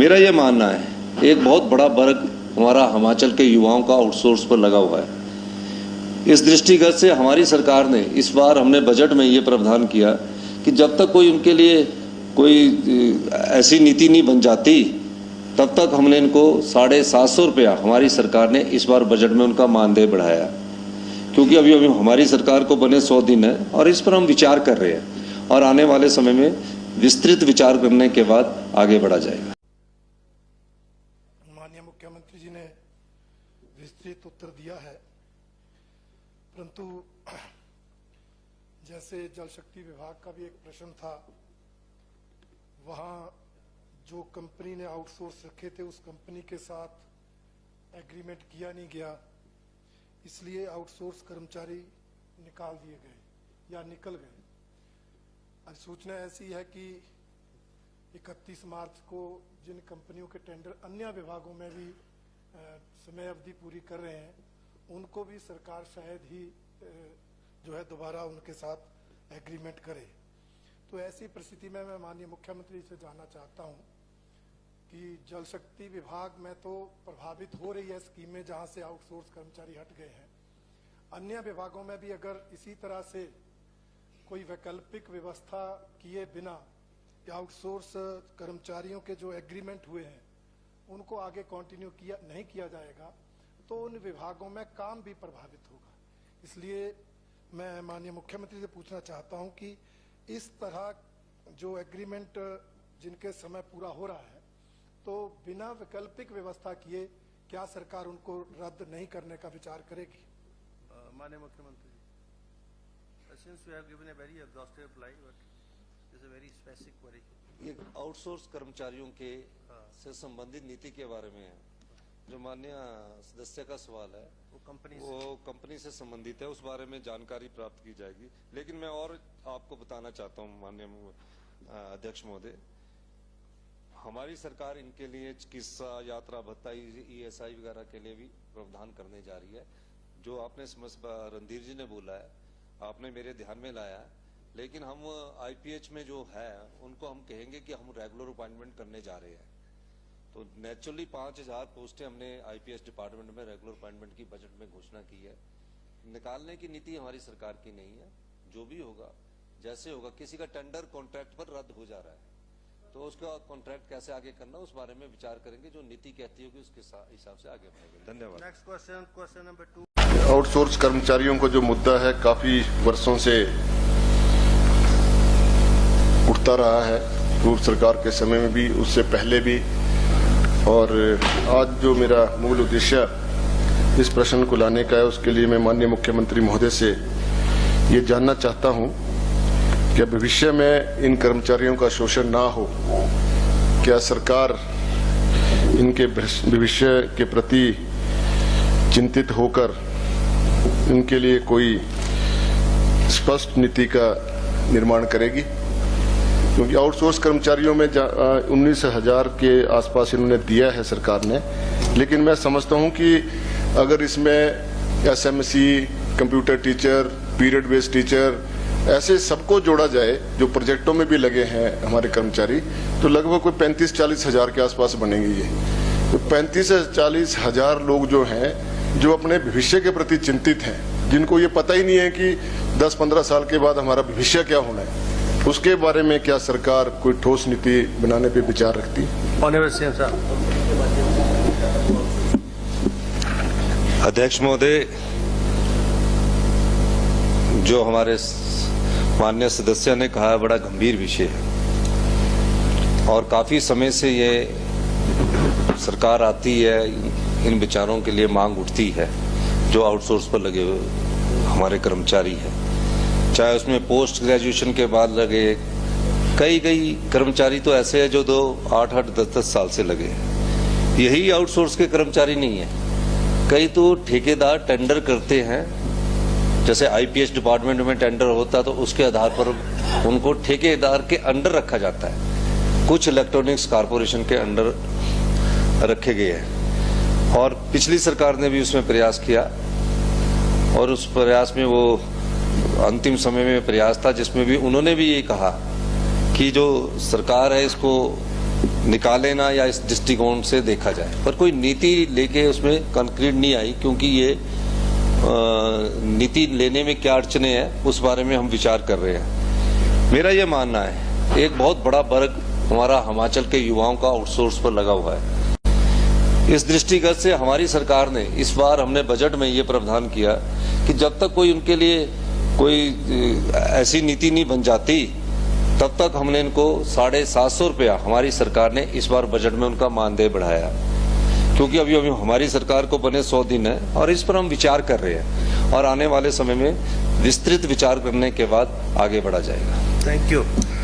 मेरा ये मानना है, एक बहुत बड़ा वर्ग हमारा हिमाचल के युवाओं का आउटसोर्स पर लगा हुआ है। इस दृष्टिगत से हमारी सरकार ने इस बार हमने बजट में ये प्रावधान किया कि जब तक कोई उनके लिए कोई ऐसी नीति नहीं बन जाती तब तक हमने इनको 750 रुपया हमारी सरकार ने इस बार बजट में उनका मानदेय बढ़ाया, क्योंकि अभी हमारी सरकार को बने 100 दिन है और इस पर हम विचार कर रहे हैं और आने वाले समय में विस्तृत विचार करने के बाद आगे बढ़ा जाएगा। माननीय मुख्यमंत्री जी ने विस्तृत उत्तर दिया है, परंतु जैसे जल शक्ति विभाग का भी एक प्रश्न था, वहां जो कंपनी ने आउटसोर्स रखे थे उस कंपनी के साथ एग्रीमेंट किया नहीं गया, इसलिए आउटसोर्स कर्मचारी निकाल दिए गए या निकल गए। आज सूचना ऐसी है कि 31 मार्च को जिन कंपनियों के टेंडर अन्य विभागों में भी समय अवधि पूरी कर रहे हैं, उनको भी सरकार शायद ही जो है दोबारा उनके साथ एग्रीमेंट करे। तो ऐसी परिस्थिति में मैं माननीय मुख्यमंत्री से जानना चाहता हूं कि जल शक्ति विभाग में तो प्रभावित हो रही है स्कीमें जहां से आउटसोर्स कर्मचारी हट गए हैं, अन्य विभागों में भी अगर इसी तरह से कोई वैकल्पिक व्यवस्था किए बिना आउटसोर्स कर्मचारियों के जो एग्रीमेंट हुए हैं उनको आगे कंटिन्यू नहीं किया जाएगा तो उन विभागों में काम भी प्रभावित होगा। इसलिए मैं माननीय मुख्यमंत्री से पूछना चाहता हूं कि इस तरह जो एग्रीमेंट जिनके समय पूरा हो रहा है तो बिना वैकल्पिक व्यवस्था किए क्या सरकार उनको रद्द नहीं करने का विचार करेगी? माननीय मुख्यमंत्री, since you have given a very exhaustive reply, but this is a very specific query. ये आउटसोर्स कर्मचारियों के से संबंधित नीति के बारे में है, जो माननीय सदस्य का सवाल है वो कंपनी से संबंधित है, उस बारे में जानकारी प्राप्त की जाएगी। लेकिन मैं और आपको बताना चाहता हूं माननीय अध्यक्ष महोदय, हमारी सरकार इनके लिए चिकित्सा, यात्रा भत्ता, ESI वगैरह के लिए भी प्रावधान करने जा रही है। जो आपने रणधीर जी ने बोला है, आपने मेरे ध्यान में लाया, लेकिन हम IPH में जो है उनको हम कहेंगे कि हम रेगुलर अपॉइंटमेंट करने जा रहे हैं। तो नेचुरली 5000 पोस्टें हमने IPH डिपार्टमेंट में रेगुलर अपॉइंटमेंट की बजट में घोषणा की है। निकालने की नीति हमारी सरकार की नहीं है। जो भी होगा, जैसे होगा, किसी का टेंडर कॉन्ट्रैक्ट पर रद्द हो जा रहा है तो उसका कॉन्ट्रैक्ट कैसे आगे करना, उस बारे में विचार करेंगे। जो नीति कहती होगी उसके हिसाब से आगे बढ़ेंगे। धन्यवाद। Next question number 2। आउटसोर्स कर्मचारियों को जो मुद्दा है काफी वर्षों से उठता रहा है, पूर्व सरकार के समय में भी, उससे पहले भी, और आज जो मेरा मूल उद्देश्य इस प्रश्न को लाने का है उसके लिए मैं माननीय मुख्यमंत्री महोदय से ये जानना चाहता हूं कि भविष्य में इन कर्मचारियों का शोषण ना हो। क्या सरकार इनके भविष्य के प्रति चिंतित होकर इनके लिए कोई स्पष्ट नीति का निर्माण करेगी? क्योंकि आउटसोर्स कर्मचारियों में 19,000 के आसपास इन्होंने दिया है सरकार ने, लेकिन मैं समझता हूं कि अगर इसमें SMC, computer teacher, period based teacher, ऐसे सबको जोड़ा जाए जो प्रोजेक्टों में भी लगे हैं हमारे कर्मचारी, तो लगभग कोई 35-40 हजार के आसपास बनेंगे। ये तो 35-40 हजार लोग जो हैं, जो अपने भविष्य के प्रति चिंतित हैं, जिनको ये पता ही नहीं है कि 10-15 साल के बाद हमारा भविष्य क्या होना है, उसके बारे में क्या सरकार कोई ठोस नीति बनाने पे विचार रखती है? अध्यक्ष महोदय, जो हमारे माननीय सदस्य ने कहा बड़ा गंभीर विषय है और काफी समय से ये सरकार आती है, इन विचारों के लिए मांग उठती है। जो आउटसोर्स पर लगे हुए हमारे कर्मचारी हैं, चाहे उसमें पोस्ट ग्रेजुएशन के बाद लगे, कई कर्मचारी तो ऐसे हैं जो 8-8, 10-10 साल से लगे हैं। यही आउटसोर्स के कर्मचारी नहीं है, कई तो ठेकेदार टेंडर करते हैं। जैसे IPH डिपार्टमेंट में टेंडर होता है तो उसके आधार पर उनको ठेकेदार के अंडर रखा जाता है। कुछ इलेक्ट्रॉनिक्स कारपोरेशन के अंडर रखे गए हैं और पिछली सरकार ने भी उसमें प्रयास किया और उस प्रयास में वो अंतिम समय में प्रयास था जिसमें भी उन्होंने भी ये कहा कि जो सरकार है इसको निकाले ना या इस दृष्टिकोण से देखा जाए, पर कोई नीति लेके उसमें कंक्रीट नहीं आई, क्योंकि ये नीति लेने में क्या अड़चने हैं उस बारे में हम विचार कर रहे हैं। मेरा ये मानना है एक बहुत बड़ा वर्ग हमारा हिमाचल के युवाओं का आउटसोर्स पर लगा हुआ है। इस दृष्टिगत से हमारी सरकार ने इस बार हमने बजट में ये प्रावधान किया कि जब तक कोई उनके लिए कोई ऐसी नीति नहीं बन जाती तब तक हमने इनको 750 रुपया हमारी सरकार ने इस बार बजट में उनका मानदेय बढ़ाया, क्योंकि अभी हमारी सरकार को बने 100 दिन है और इस पर हम विचार कर रहे हैं और आने वाले समय में विस्तृत विचार करने के बाद आगे बढ़ा जाएगा। Thank you.